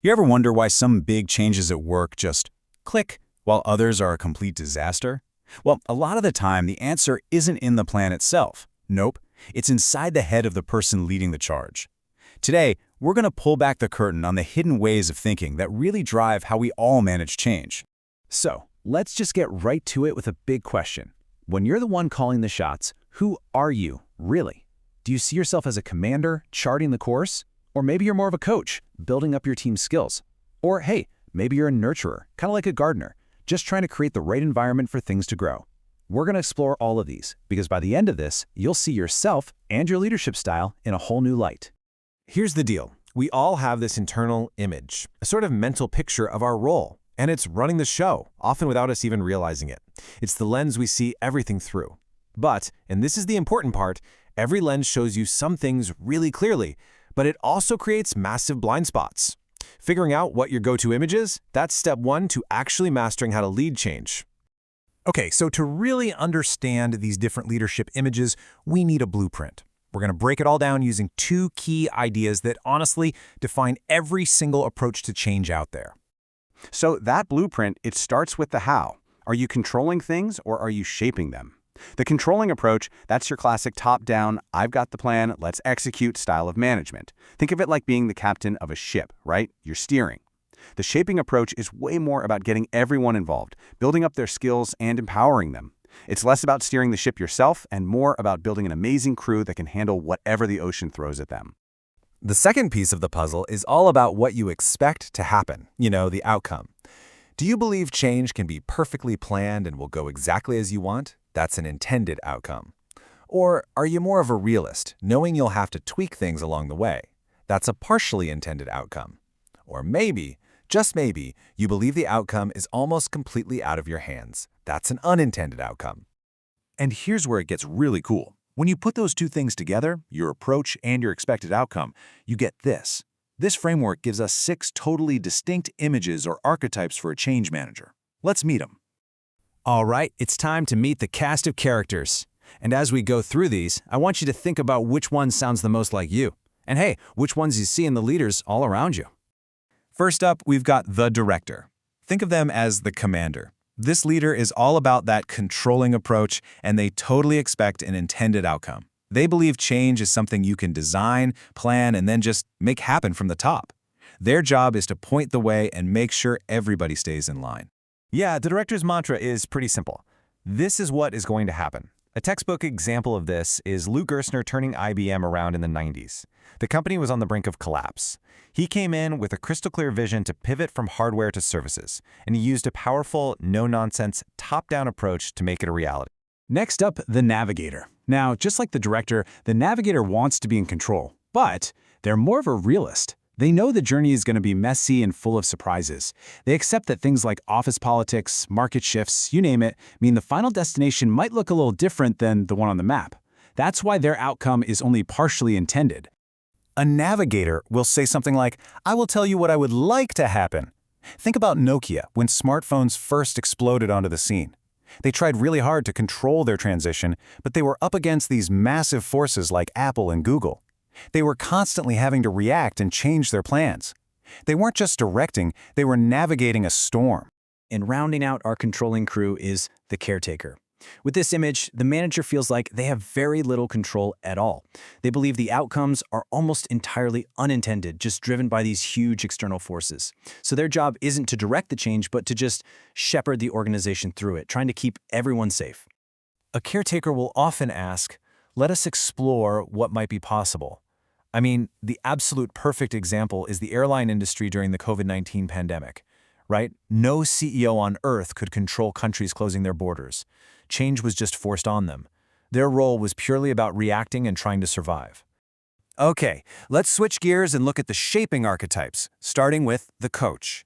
You ever wonder why some big changes at work just click, while others are a complete disaster? Well, a lot of the time, the answer isn't in the plan itself. Nope, it's inside the head of the person leading the charge. Today, we're going to pull back the curtain on the hidden ways of thinking that really drive how we all manage change. So, let's just get right to it with a big question. When you're the one calling the shots, who are you, really? Do you see yourself as a commander, charting the course? Or maybe you're more of a coach, building up your team's skills. Or hey, maybe you're a nurturer, kind of like a gardener, just trying to create the right environment for things to grow. We're going to explore all of these, because by the end of this, you'll see yourself and your leadership style in a whole new light. Here's the deal. We all have this internal image, a sort of mental picture of our role, and it's running the show, often without us even realizing it. It's the lens we see everything through. But, and this is the important part, every lens shows you some things really clearly, but it also creates massive blind spots. Figuring out what your go-to image is, that's step one to actually mastering how to lead change. Okay, so to really understand these different leadership images, we need a blueprint. We're going to break it all down using two key ideas that honestly define every single approach to change out there. So that blueprint, it starts with the how. Are you controlling things or are you shaping them? The controlling approach, that's your classic top-down, I've got the plan, let's execute style of management. Think of it like being the captain of a ship, right? You're steering. The shaping approach is way more about getting everyone involved, building up their skills and empowering them. It's less about steering the ship yourself and more about building an amazing crew that can handle whatever the ocean throws at them. The second piece of the puzzle is all about what you expect to happen, the outcome. Do you believe change can be perfectly planned and will go exactly as you want? That's an intended outcome. Or are you more of a realist, knowing you'll have to tweak things along the way? That's a partially intended outcome. Or maybe, just maybe, you believe the outcome is almost completely out of your hands. That's an unintended outcome. And here's where it gets really cool. When you put those two things together, your approach and your expected outcome, you get this. This framework gives us 6 totally distinct images or archetypes for a change manager. Let's meet them. All right, it's time to meet the cast of characters. And as we go through these, I want you to think about which one sounds the most like you. And hey, which ones you see in the leaders all around you. First up, we've got the director. Think of them as the commander. This leader is all about that controlling approach, and they totally expect an intended outcome. They believe change is something you can design, plan, and then just make happen from the top. Their job is to point the way and make sure everybody stays in line. Yeah, the director's mantra is pretty simple. This is what is going to happen. A textbook example of this is Lou Gerstner turning IBM around in the 90s. The company was on the brink of collapse. He came in with a crystal clear vision to pivot from hardware to services, and he used a powerful, no-nonsense, top-down approach to make it a reality. Next up, the navigator. Now, just like the director, the navigator wants to be in control, but they're more of a realist. They know the journey is going to be messy and full of surprises. They accept that things like office politics, market shifts, you name it, mean the final destination might look a little different than the one on the map. That's why their outcome is only partially intended. A navigator will say something like, I will tell you what I would like to happen. Think about Nokia when smartphones first exploded onto the scene. They tried really hard to control their transition, but they were up against these massive forces like Apple and Google. They were constantly having to react and change their plans. They weren't just directing, they were navigating a storm. And rounding out our controlling crew is the caretaker. With this image, the manager feels like they have very little control at all. They believe the outcomes are almost entirely unintended, just driven by these huge external forces. So their job isn't to direct the change, but to just shepherd the organization through it, trying to keep everyone safe. A caretaker will often ask, let us explore what might be possible. I mean, the absolute perfect example is the airline industry during the COVID-19 pandemic, right? No CEO on earth could control countries closing their borders. Change was just forced on them. Their role was purely about reacting and trying to survive. Okay, let's switch gears and look at the shaping archetypes, starting with the coach.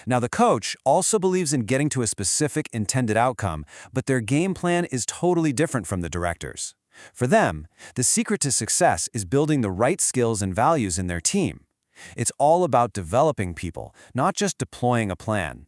Now, the coach also believes in getting to a specific intended outcome, but their game plan is totally different from the directors. For them, the secret to success is building the right skills and values in their team. It's all about developing people, not just deploying a plan.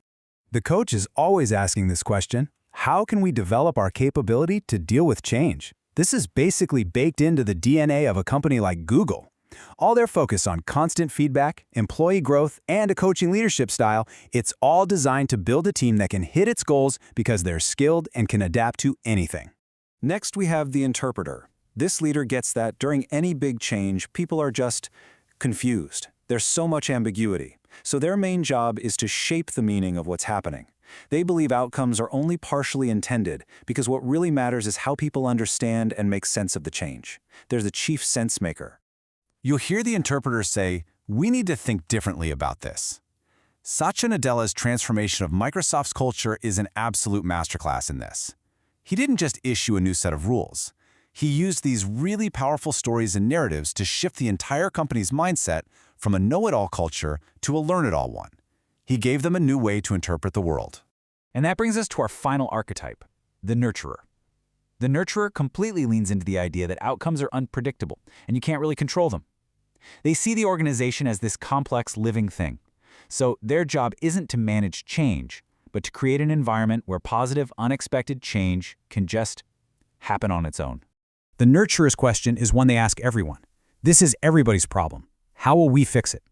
The coach is always asking this question: how can we develop our capability to deal with change? This is basically baked into the DNA of a company like Google. All their focus on constant feedback, employee growth, and a coaching leadership style, it's all designed to build a team that can hit its goals because they're skilled and can adapt to anything. Next, we have the interpreter. This leader gets that during any big change, people are just confused. There's so much ambiguity. So their main job is to shape the meaning of what's happening. They believe outcomes are only partially intended because what really matters is how people understand and make sense of the change. They're the chief sense maker. You'll hear the interpreter say, "We need to think differently about this." Satya Nadella's transformation of Microsoft's culture is an absolute masterclass in this. He didn't just issue a new set of rules. He used these really powerful stories and narratives to shift the entire company's mindset from a know-it-all culture to a learn-it-all one. He gave them a new way to interpret the world. And that brings us to our final archetype, the nurturer. The nurturer completely leans into the idea that outcomes are unpredictable and you can't really control them. They see the organization as this complex living thing. So their job isn't to manage change, but to create an environment where positive, unexpected change can just happen on its own. The nurturer's question is one they ask everyone. This is everybody's problem. How will we fix it?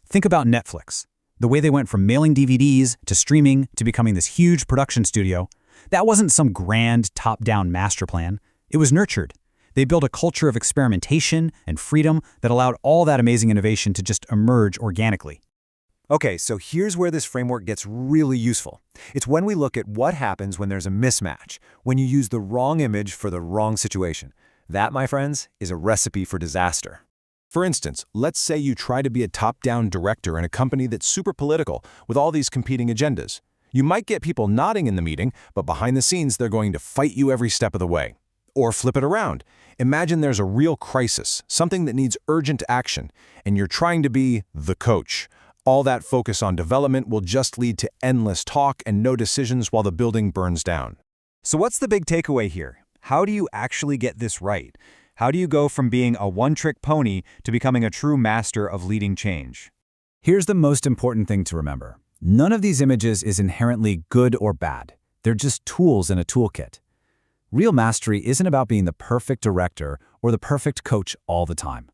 Think about Netflix. The way they went from mailing DVDs to streaming to becoming this huge production studio. That wasn't some grand top-down master plan. It was nurtured. They built a culture of experimentation and freedom that allowed all that amazing innovation to just emerge organically. Okay, so here's where this framework gets really useful. It's when we look at what happens when there's a mismatch, when you use the wrong image for the wrong situation. That, my friends, is a recipe for disaster. For instance, let's say you try to be a top-down director in a company that's super political with all these competing agendas. You might get people nodding in the meeting, but behind the scenes they're going to fight you every step of the way. Or flip it around. Imagine there's a real crisis, something that needs urgent action, and you're trying to be the coach. All that focus on development will just lead to endless talk and no decisions while the building burns down. So what's the big takeaway here? How do you actually get this right? How do you go from being a one-trick pony to becoming a true master of leading change? Here's the most important thing to remember. None of these images is inherently good or bad. They're just tools in a toolkit. Real mastery isn't about being the perfect director or the perfect coach all the time.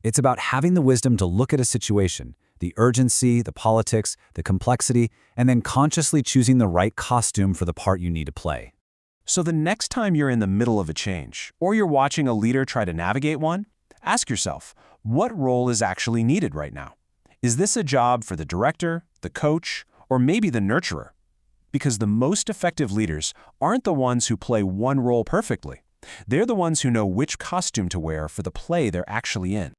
It's about having the wisdom to look at a situation, the urgency, the politics, the complexity, and then consciously choosing the right costume for the part you need to play. So the next time you're in the middle of a change, or you're watching a leader try to navigate one, ask yourself, what role is actually needed right now? Is this a job for the director, the coach, or maybe the nurturer? Because the most effective leaders aren't the ones who play one role perfectly. They're the ones who know which costume to wear for the play they're actually in.